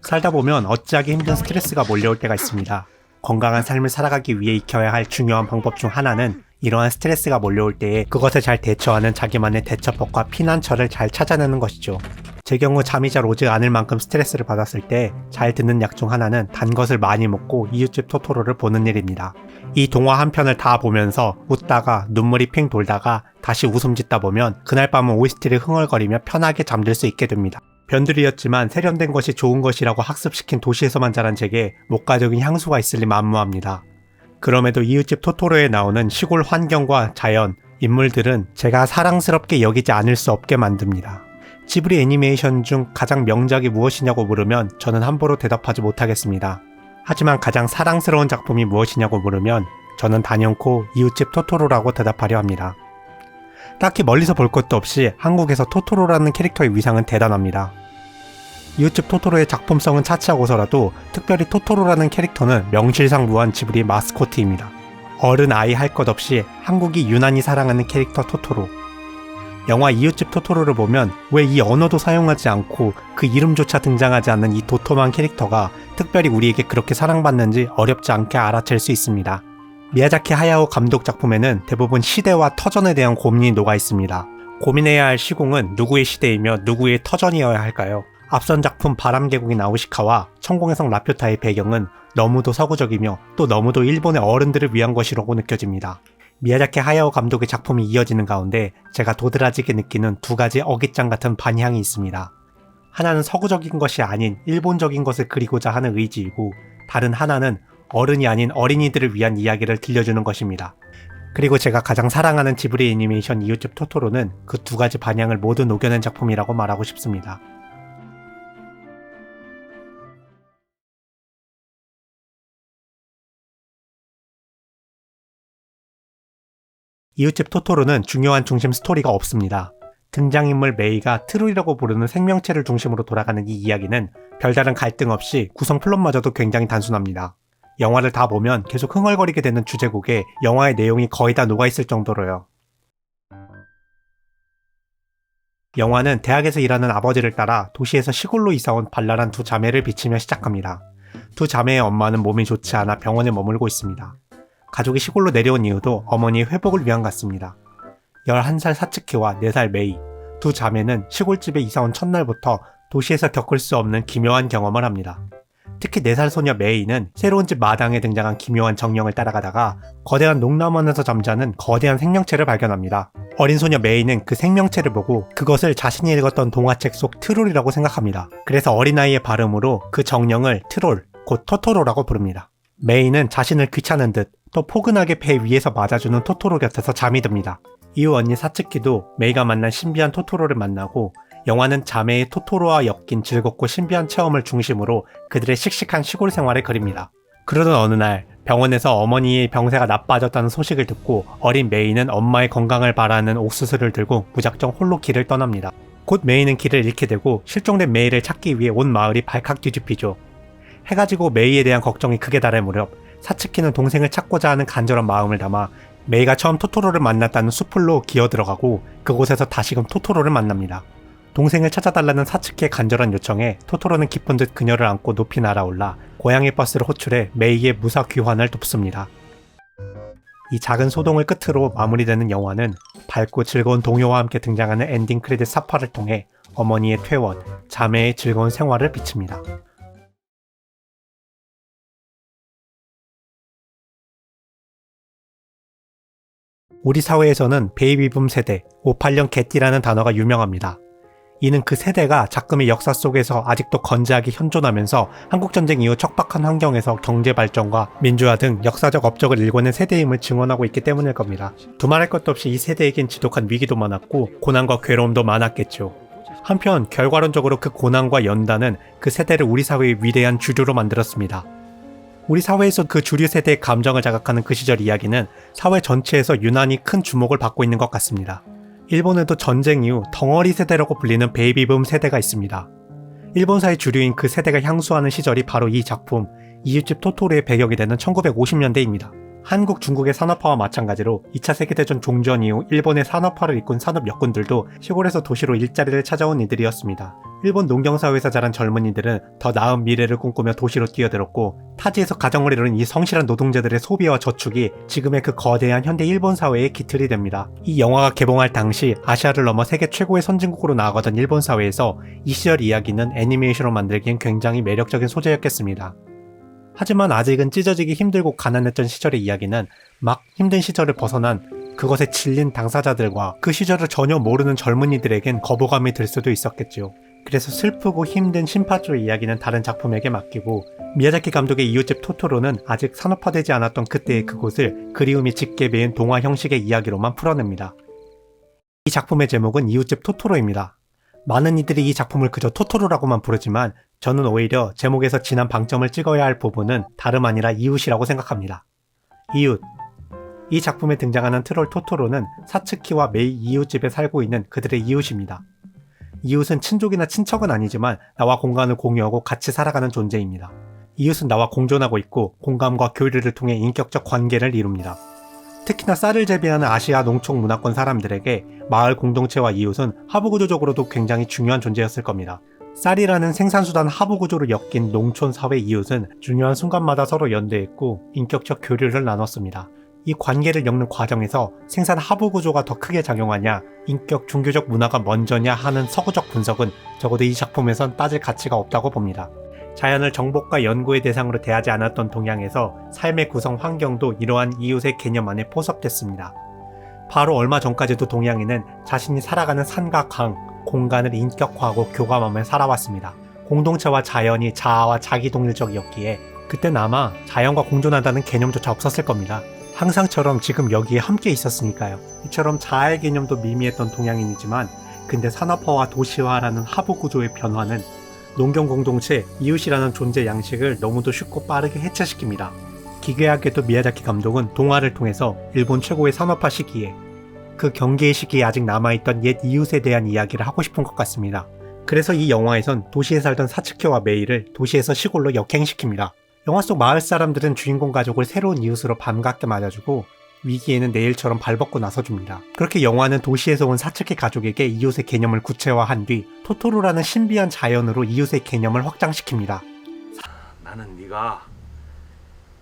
살다 보면 어찌하기 힘든 스트레스가 몰려올 때가 있습니다. 건강한 삶을 살아가기 위해 익혀야 할 중요한 방법 중 하나는 이러한 스트레스가 몰려올 때에 그것을 잘 대처하는 자기만의 대처법과 피난처를 잘 찾아내는 것이죠. 제 경우 잠이 잘 오지 않을 만큼 스트레스를 받았을 때 잘 듣는 약 중 하나는 단 것을 많이 먹고 이웃집 토토로를 보는 일입니다. 이 동화 한 편을 다 보면서 웃다가 눈물이 핑 돌다가 다시 웃음 짓다 보면 그날 밤은 OST를 흥얼거리며 편하게 잠들 수 있게 됩니다. 변두리였지만 세련된 것이 좋은 것이라고 학습시킨 도시에서만 자란 제게 목가적인 향수가 있을 리 만무합니다. 그럼에도 이웃집 토토로에 나오는 시골 환경과 자연, 인물들은 제가 사랑스럽게 여기지 않을 수 없게 만듭니다. 지브리 애니메이션 중 가장 명작이 무엇이냐고 물으면 저는 함부로 대답하지 못하겠습니다. 하지만 가장 사랑스러운 작품이 무엇이냐고 물으면 저는 단연코 이웃집 토토로라고 대답하려 합니다. 딱히 멀리서 볼 것도 없이 한국에서 토토로라는 캐릭터의 위상은 대단합니다. 이웃집 토토로의 작품성은 차치하고서라도 특별히 토토로라는 캐릭터는 명실상부한 지브리 마스코트입니다. 어른 아이 할 것 없이 한국이 유난히 사랑하는 캐릭터 토토로. 영화 이웃집 토토로를 보면 왜 이 언어도 사용하지 않고 그 이름조차 등장하지 않는 이 도톰한 캐릭터가 특별히 우리에게 그렇게 사랑받는지 어렵지 않게 알아챌 수 있습니다. 미야자키 하야오 감독 작품에는 대부분 시대와 터전에 대한 고민이 녹아 있습니다. 고민해야 할 시공은 누구의 시대이며 누구의 터전이어야 할까요? 앞선 작품 바람계곡인 나우시카와 천공의 성 라퓨타의 배경은 너무도 서구적이며 또 너무도 일본의 어른들을 위한 것이라고 느껴집니다. 미야자키 하야오 감독의 작품이 이어지는 가운데 제가 도드라지게 느끼는 두 가지 어깃장 같은 반향이 있습니다. 하나는 서구적인 것이 아닌 일본적인 것을 그리고자 하는 의지이고 다른 하나는 어른이 아닌 어린이들을 위한 이야기를 들려주는 것입니다. 그리고 제가 가장 사랑하는 지브리 애니메이션 이웃집 토토로는 그 두 가지 반향을 모두 녹여낸 작품이라고 말하고 싶습니다. 이웃집 토토로는 중요한 중심 스토리가 없습니다. 등장인물 메이가 트롤이라고 부르는 생명체를 중심으로 돌아가는 이 이야기는 별다른 갈등 없이 구성 플롯마저도 굉장히 단순합니다. 영화를 다 보면 계속 흥얼거리게 되는 주제곡에 영화의 내용이 거의 다 녹아있을 정도로요. 영화는 대학에서 일하는 아버지를 따라 도시에서 시골로 이사온 발랄한 두 자매를 비치며 시작합니다. 두 자매의 엄마는 몸이 좋지 않아 병원에 머물고 있습니다. 가족이 시골로 내려온 이유도 어머니의 회복을 위한 같습니다. 11살 사츠키와 4살 메이, 두 자매는 시골집에 이사온 첫날부터 도시에서 겪을 수 없는 기묘한 경험을 합니다. 특히 4살 소녀 메이는 새로운 집 마당에 등장한 기묘한 정령을 따라가다가 거대한 농나무 안에서 잠자는 거대한 생명체를 발견합니다. 어린 소녀 메이는 그 생명체를 보고 그것을 자신이 읽었던 동화책 속 트롤이라고 생각합니다. 그래서 어린아이의 발음으로 그 정령을 트롤, 곧 토토로라고 부릅니다. 메이는 자신을 귀찮은 듯 또 포근하게 배 위에서 맞아주는 토토로 곁에서 잠이 듭니다. 이후 언니 사츠키도 메이가 만난 신비한 토토로를 만나고 영화는 자매의 토토로와 엮인 즐겁고 신비한 체험을 중심으로 그들의 씩씩한 시골 생활을 그립니다. 그러던 어느 날 병원에서 어머니의 병세가 나빠졌다는 소식을 듣고 어린 메이는 엄마의 건강을 바라는 옥수수를 들고 무작정 홀로 길을 떠납니다. 곧 메이는 길을 잃게 되고 실종된 메이를 찾기 위해 온 마을이 발칵 뒤집히죠. 해가 지고 메이에 대한 걱정이 극에 달할 무렵 사츠키는 동생을 찾고자 하는 간절한 마음을 담아 메이가 처음 토토로를 만났다는 숲으로 기어들어가고 그곳에서 다시금 토토로를 만납니다. 동생을 찾아달라는 사츠키의 간절한 요청에 토토로는 기쁜 듯 그녀를 안고 높이 날아올라 고양이 버스를 호출해 메이의 무사 귀환을 돕습니다. 이 작은 소동을 끝으로 마무리되는 영화는 밝고 즐거운 동요와 함께 등장하는 엔딩 크레딧 사파를 통해 어머니의 퇴원, 자매의 즐거운 생활을 비칩니다. 우리 사회에서는 베이비붐 세대, 58년 개띠라는 단어가 유명합니다. 이는 그 세대가 작금의 역사 속에서 아직도 건재하게 현존하면서 한국전쟁 이후 척박한 환경에서 경제 발전과 민주화 등 역사적 업적을 일궈낸 세대임을 증언하고 있기 때문일 겁니다. 두말할 것도 없이 이 세대에겐 지독한 위기도 많았고 고난과 괴로움도 많았겠죠. 한편 결과론적으로 그 고난과 연단은 그 세대를 우리 사회의 위대한 주류로 만들었습니다. 우리 사회에서 그 주류 세대의 감정을 자극하는 그 시절 이야기는 사회 전체에서 유난히 큰 주목을 받고 있는 것 같습니다. 일본에도 전쟁 이후 덩어리 세대라고 불리는 베이비붐 세대가 있습니다. 일본사의 주류인 그 세대가 향수하는 시절이 바로 이 작품 이웃집 토토로의 배경이 되는 1950년대입니다. 한국, 중국의 산업화와 마찬가지로 2차 세계대전 종전 이후 일본의 산업화를 이끈 산업 여군들도 시골에서 도시로 일자리를 찾아온 이들이었습니다. 일본 농경사회에서 자란 젊은이들은 더 나은 미래를 꿈꾸며 도시로 뛰어들었고, 타지에서 가정을 이룬 이 성실한 노동자들의 소비와 저축이 지금의 그 거대한 현대 일본 사회의 기틀이 됩니다. 이 영화가 개봉할 당시 아시아를 넘어 세계 최고의 선진국으로 나아가던 일본 사회에서 이 시절 이야기는 애니메이션으로 만들기엔 굉장히 매력적인 소재였겠습니다. 하지만 아직은 찢어지기 힘들고 가난했던 시절의 이야기는 막 힘든 시절을 벗어난 그것에 질린 당사자들과 그 시절을 전혀 모르는 젊은이들에겐 거부감이 들 수도 있었겠죠. 그래서 슬프고 힘든 신파조 이야기는 다른 작품에게 맡기고, 미야자키 감독의 이웃집 토토로는 아직 산업화되지 않았던 그때의 그곳을 그리움이 짙게 배인 동화 형식의 이야기로만 풀어냅니다. 이 작품의 제목은 이웃집 토토로입니다. 많은 이들이 이 작품을 그저 토토로라고만 부르지만 저는 오히려 제목에서 진한 방점을 찍어야 할 부분은 다름 아니라 이웃이라고 생각합니다. 이웃. 이 작품에 등장하는 트롤 토토로는 사츠키와 메이 이웃집에 살고 있는 그들의 이웃입니다. 이웃은 친족이나 친척은 아니지만 나와 공간을 공유하고 같이 살아가는 존재입니다. 이웃은 나와 공존하고 있고 공감과 교류를 통해 인격적 관계를 이룹니다. 특히나 쌀을 재배하는 아시아 농촌 문화권 사람들에게 마을 공동체와 이웃은 하부구조적으로도 굉장히 중요한 존재였을 겁니다. 쌀이라는 생산수단 하부구조로 엮인 농촌 사회 이웃은 중요한 순간마다 서로 연대했고 인격적 교류를 나눴습니다. 이 관계를 엮는 과정에서 생산 하부구조가 더 크게 작용하냐, 인격 종교적 문화가 먼저냐 하는 서구적 분석은 적어도 이 작품에선 따질 가치가 없다고 봅니다. 자연을 정복과 연구의 대상으로 대하지 않았던 동양에서 삶의 구성 환경도 이러한 이웃의 개념 안에 포섭됐습니다. 바로 얼마 전까지도 동양인은 자신이 살아가는 산과 강, 공간을 인격화하고 교감하며 살아왔습니다. 공동체와 자연이 자아와 자기동일적이었기에 그땐 아마 자연과 공존한다는 개념조차 없었을 겁니다. 항상처럼 지금 여기에 함께 있었으니까요. 이처럼 자아의 개념도 미미했던 동양인이지만 근데 산업화와 도시화라는 하부구조의 변화는 농경 공동체, 이웃이라는 존재 양식을 너무도 쉽고 빠르게 해체시킵니다. 기괴하게도 미야자키 감독은 동화를 통해서 일본 최고의 산업화 시기에 그 경계의 시기에 아직 남아있던 옛 이웃에 대한 이야기를 하고 싶은 것 같습니다. 그래서 이 영화에선 도시에 살던 사츠키와 메이를 도시에서 시골로 역행시킵니다. 영화 속 마을 사람들은 주인공 가족을 새로운 이웃으로 반갑게 맞아주고 위기에는 내일처럼 발벗고 나서줍니다. 그렇게 영화는 도시에서 온 사츠키 가족에게 이웃의 개념을 구체화한 뒤 토토로라는 신비한 자연으로 이웃의 개념을 확장시킵니다. 나는 네가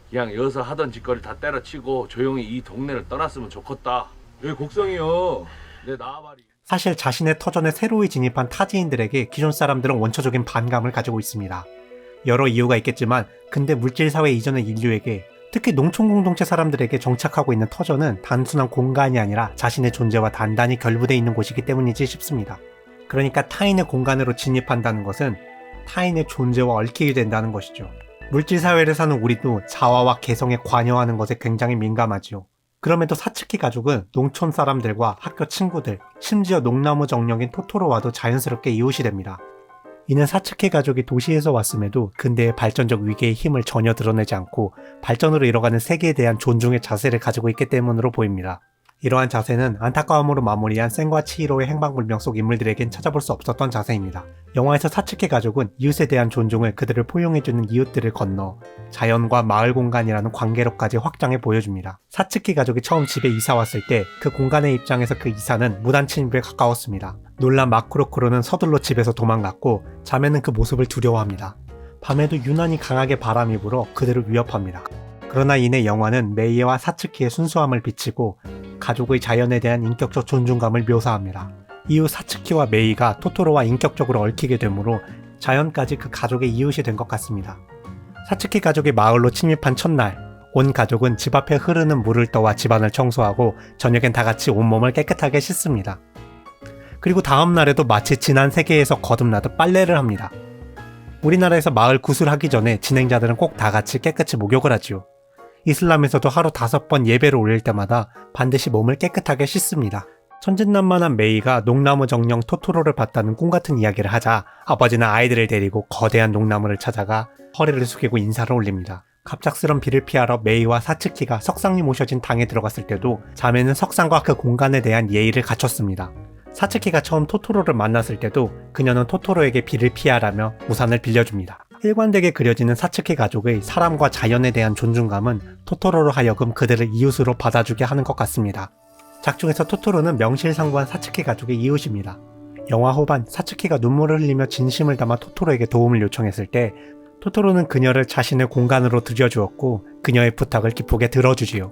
그냥 여기서 하던 짓거리 다 때려치고 조용히 이 동네를 떠났으면 좋겠다. 왜 곡성이요? 내 나발이. 사실 자신의 터전에 새로이 진입한 타지인들에게 기존 사람들은 원초적인 반감을 가지고 있습니다. 여러 이유가 있겠지만 근대 물질사회 이전의 인류에게, 특히 농촌 공동체 사람들에게 정착하고 있는 터전은 단순한 공간이 아니라 자신의 존재와 단단히 결부되어 있는 곳이기 때문이지 싶습니다. 그러니까 타인의 공간으로 진입한다는 것은 타인의 존재와 얽히게 된다는 것이죠. 물질사회를 사는 우리도 자아와 개성에 관여하는 것에 굉장히 민감하지요. 그럼에도 사츠키 가족은 농촌 사람들과 학교 친구들, 심지어 농나무 정령인 토토로와도 자연스럽게 이웃이 됩니다. 이는 사츠키 가족이 도시에서 왔음에도 근대의 발전적 위계의 힘을 전혀 드러내지 않고 발전으로 이뤄가는 세계에 대한 존중의 자세를 가지고 있기 때문으로 보입니다. 이러한 자세는 안타까움으로 마무리한 센과 치히로의 행방불명 속 인물들에겐 찾아볼 수 없었던 자세입니다. 영화에서 사츠키 가족은 이웃에 대한 존중을 그들을 포용해주는 이웃들을 건너 자연과 마을 공간이라는 관계로까지 확장해 보여줍니다. 사츠키 가족이 처음 집에 이사 왔을 때 그 공간의 입장에서 그 이사는 무단 침입에 가까웠습니다. 놀란 마쿠로쿠로는 서둘러 집에서 도망갔고 자매는 그 모습을 두려워합니다. 밤에도 유난히 강하게 바람이 불어 그들을 위협합니다. 그러나 이내 영화는 메이와 사츠키의 순수함을 비치고 가족의 자연에 대한 인격적 존중감을 묘사합니다. 이후 사츠키와 메이가 토토로와 인격적으로 얽히게 되므로 자연까지 그 가족의 이웃이 된 것 같습니다. 사츠키 가족이 마을로 침입한 첫날, 온 가족은 집 앞에 흐르는 물을 떠와 집안을 청소하고 저녁엔 다 같이 온몸을 깨끗하게 씻습니다. 그리고 다음 날에도 마치 지난 세계에서 거듭나듯 빨래를 합니다. 우리나라에서 마을 구슬하기 전에 진행자들은 꼭 다 같이 깨끗이 목욕을 하지요. 이슬람에서도 하루 5번 예배를 올릴 때마다 반드시 몸을 깨끗하게 씻습니다. 천진난만한 메이가 농나무 정령 토토로를 봤다는 꿈같은 이야기를 하자 아버지는 아이들을 데리고 거대한 농나무를 찾아가 허리를 숙이고 인사를 올립니다. 갑작스런 비를 피하러 메이와 사츠키가 석상이 모셔진 당에 들어갔을 때도 자매는 석상과 그 공간에 대한 예의를 갖췄습니다. 사츠키가 처음 토토로를 만났을 때도 그녀는 토토로에게 비를 피하라며 우산을 빌려줍니다. 일관되게 그려지는 사츠키 가족의 사람과 자연에 대한 존중감은 토토로로 하여금 그들을 이웃으로 받아주게 하는 것 같습니다. 작중에서 토토로는 명실상부한 사츠키 가족의 이웃입니다. 영화 후반 사츠키가 눈물을 흘리며 진심을 담아 토토로에게 도움을 요청했을 때 토토로는 그녀를 자신의 공간으로 들여주었고 그녀의 부탁을 기쁘게 들어주지요.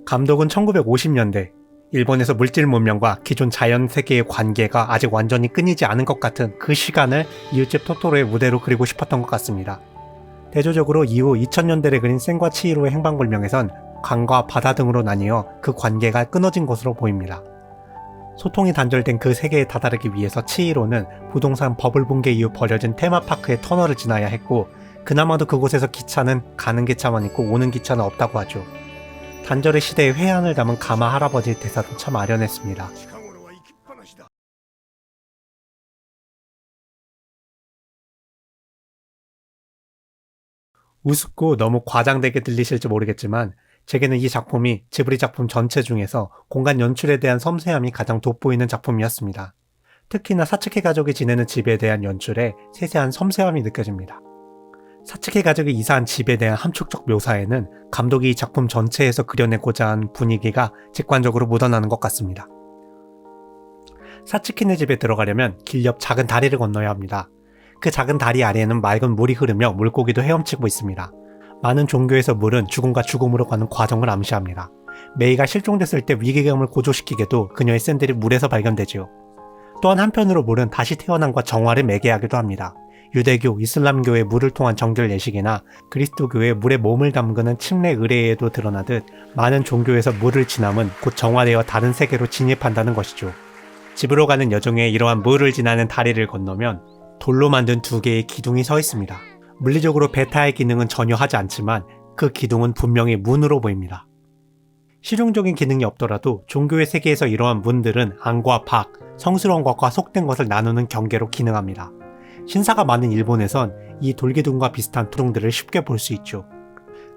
감독은 1950년대 일본에서 물질 문명과 기존 자연 세계의 관계가 아직 완전히 끊이지 않은 것 같은 그 시간을 이웃집 토토로의 무대로 그리고 싶었던 것 같습니다. 대조적으로 이후 2000년대를 그린 센과 치히로의 행방불명에선 강과 바다 등으로 나뉘어 그 관계가 끊어진 것으로 보입니다. 소통이 단절된 그 세계에 다다르기 위해서 치히로는 부동산 버블 붕괴 이후 버려진 테마파크의 터널을 지나야 했고 그나마도 그곳에서 기차는 가는 기차만 있고 오는 기차는 없다고 하죠. 단절의 시대의 회한을 담은 가마 할아버지의 대사도 참 아련했습니다. 우습고 너무 과장되게 들리실지 모르겠지만 제게는 이 작품이 지브리 작품 전체 중에서 공간 연출에 대한 섬세함이 가장 돋보이는 작품이었습니다. 특히나 사츠키 가족이 지내는 집에 대한 연출에 세세한 섬세함이 느껴집니다. 사츠키 가족이 이사한 집에 대한 함축적 묘사에는 감독이 이 작품 전체에서 그려내고자 한 분위기가 직관적으로 묻어나는 것 같습니다. 사츠키네 집에 들어가려면 길 옆 작은 다리를 건너야 합니다. 그 작은 다리 아래에는 맑은 물이 흐르며 물고기도 헤엄치고 있습니다. 많은 종교에서 물은 죽음과 죽음으로 가는 과정을 암시합니다. 메이가 실종됐을 때 위기감을 고조시키게도 그녀의 샌들이 물에서 발견되지요. 또한 한편으로 물은 다시 태어남과 정화를 매개하기도 합니다. 유대교, 이슬람교의 물을 통한 정결 예식이나 그리스도교의 물에 몸을 담그는 침례 의례에도 드러나듯 많은 종교에서 물을 지남은 곧 정화되어 다른 세계로 진입한다는 것이죠. 집으로 가는 여정에 이러한 물을 지나는 다리를 건너면 돌로 만든 두 개의 기둥이 서 있습니다. 물리적으로 배타의 기능은 전혀 하지 않지만 그 기둥은 분명히 문으로 보입니다. 실용적인 기능이 없더라도 종교의 세계에서 이러한 문들은 안과 밖, 성스러운 것과 속된 것을 나누는 경계로 기능합니다. 신사가 많은 일본에선 이 돌기둥과 비슷한 투릉들을 쉽게 볼 수 있죠.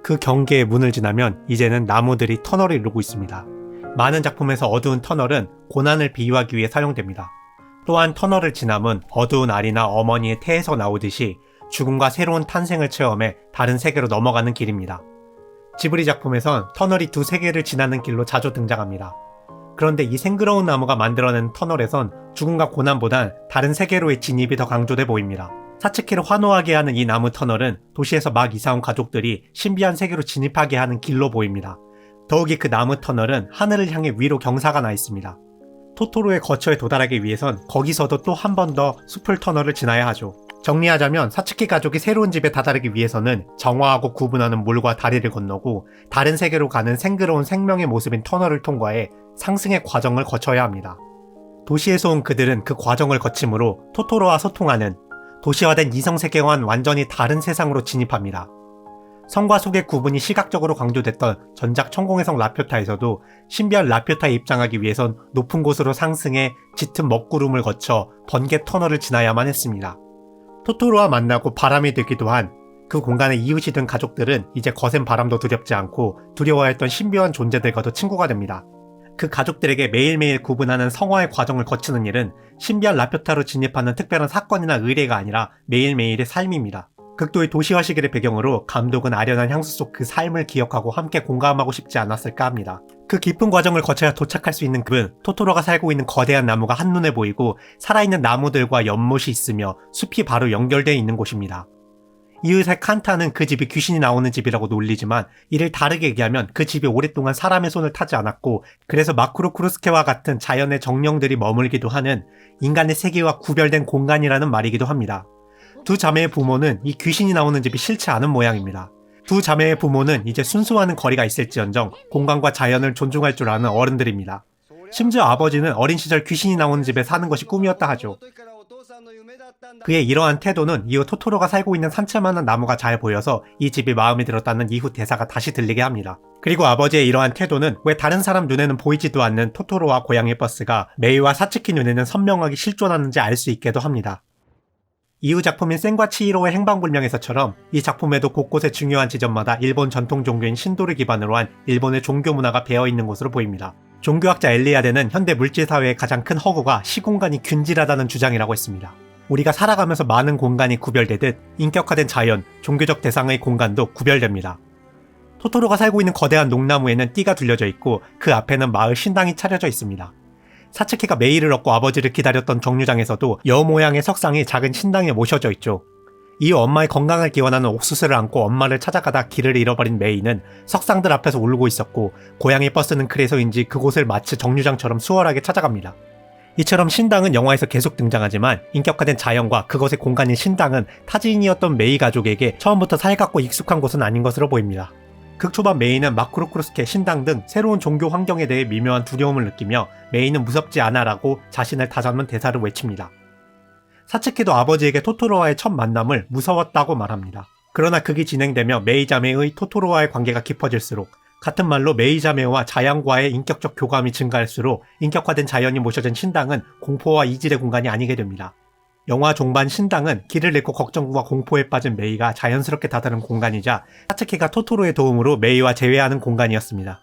그 경계의 문을 지나면 이제는 나무들이 터널을 이루고 있습니다. 많은 작품에서 어두운 터널은 고난을 비유하기 위해 사용됩니다. 또한 터널을 지남은 어두운 알이나 어머니의 태에서 나오듯이 죽음과 새로운 탄생을 체험해 다른 세계로 넘어가는 길입니다. 지브리 작품에선 터널이 두 세계를 지나는 길로 자주 등장합니다. 그런데 이 생그러운 나무가 만들어낸 터널에선 죽음과 고난보단 다른 세계로의 진입이 더 강조돼 보입니다. 사츠키를 환호하게 하는 이 나무 터널은 도시에서 막 이사온 가족들이 신비한 세계로 진입하게 하는 길로 보입니다. 더욱이 그 나무 터널은 하늘을 향해 위로 경사가 나 있습니다. 토토로의 거처에 도달하기 위해선 거기서도 또 한 번 더 숲을 터널을 지나야 하죠. 정리하자면 사츠키 가족이 새로운 집에 다다르기 위해서는 정화하고 구분하는 물과 다리를 건너고 다른 세계로 가는 생그러운 생명의 모습인 터널을 통과해 상승의 과정을 거쳐야 합니다. 도시에서 온 그들은 그 과정을 거침으로 토토로와 소통하는 도시화된 이성세계와는 완전히 다른 세상으로 진입합니다. 성과 속의 구분이 시각적으로 강조됐던 전작 천공의 성 라퓨타에서도 신비한 라퓨타에 입장하기 위해선 높은 곳으로 상승해 짙은 먹구름을 거쳐 번개 터널을 지나야만 했습니다. 토토로와 만나고 바람이 되기도 한 그 공간의 이웃이 된 가족들은 이제 거센 바람도 두렵지 않고 두려워했던 신비한 존재들과도 친구가 됩니다. 그 가족들에게 매일매일 구분하는 성화의 과정을 거치는 일은 신비한 라퓨타로 진입하는 특별한 사건이나 의례가 아니라 매일매일의 삶입니다. 극도의 도시화 시기를 배경으로 감독은 아련한 향수 속 그 삶을 기억하고 함께 공감하고 싶지 않았을까 합니다. 그 깊은 과정을 거쳐야 도착할 수 있는 그은 토토로가 살고 있는 거대한 나무가 한눈에 보이고 살아있는 나무들과 연못이 있으며 숲이 바로 연결되어 있는 곳입니다. 이웃의 칸타는 그 집이 귀신이 나오는 집이라고 놀리지만 이를 다르게 얘기하면 그 집이 오랫동안 사람의 손을 타지 않았고 그래서 마쿠로 쿠로스케와 같은 자연의 정령들이 머물기도 하는 인간의 세계와 구별된 공간이라는 말이기도 합니다. 두 자매의 부모는 이 귀신이 나오는 집이 싫지 않은 모양입니다. 두 자매의 부모는 이제 순수하는 거리가 있을지언정 공간과 자연을 존중할 줄 아는 어른들입니다. 심지어 아버지는 어린 시절 귀신이 나오는 집에 사는 것이 꿈이었다 하죠. 그의 이러한 태도는 이후 토토로가 살고 있는 산채만한 나무가 잘 보여서 이 집이 마음에 들었다는 이후 대사가 다시 들리게 합니다. 그리고 아버지의 이러한 태도는 왜 다른 사람 눈에는 보이지도 않는 토토로와 고양이 버스가 메이와 사츠키 눈에는 선명하게 실존하는지 알 수 있게도 합니다. 이후 작품인 센과 치히로의 행방불명에서처럼 이 작품에도 곳곳의 중요한 지점마다 일본 전통 종교인 신도를 기반으로 한 일본의 종교 문화가 배어있는 곳으로 보입니다. 종교학자 엘리아데는 현대 물질사회의 가장 큰 허구가 시공간이 균질하다는 주장이라고 했습니다. 우리가 살아가면서 많은 공간이 구별되듯 인격화된 자연, 종교적 대상의 공간도 구별됩니다. 토토로가 살고 있는 거대한 농나무에는 띠가 둘려져 있고 그 앞에는 마을 신당이 차려져 있습니다. 사츠키가 메이를 얻고 아버지를 기다렸던 정류장에서도 여 모양의 석상이 작은 신당에 모셔져 있죠. 이후 엄마의 건강을 기원하는 옥수수를 안고 엄마를 찾아가다 길을 잃어버린 메이는 석상들 앞에서 울고 있었고 고양이 버스는 그래서인지 그곳을 마치 정류장처럼 수월하게 찾아갑니다. 이처럼 신당은 영화에서 계속 등장하지만 인격화된 자연과 그것의 공간인 신당은 타지인이었던 메이 가족에게 처음부터 살갑고 익숙한 곳은 아닌 것으로 보입니다. 극초반 메이는 마크로크루스케, 신당 등 새로운 종교 환경에 대해 미묘한 두려움을 느끼며 메이는 무섭지 않아 라고 자신을 다잡는 대사를 외칩니다. 사츠키도 아버지에게 토토로와의 첫 만남을 무서웠다고 말합니다. 그러나 극이 진행되며 메이 자매의 토토로와의 관계가 깊어질수록 같은 말로 메이 자매와 자연과의 인격적 교감이 증가할수록 인격화된 자연이 모셔진 신당은 공포와 이질의 공간이 아니게 됩니다. 영화 종반 신당은 길을 잃고 걱정과 공포에 빠진 메이가 자연스럽게 다다른 공간이자 사츠키가 토토로의 도움으로 메이와 재회하는 공간이었습니다.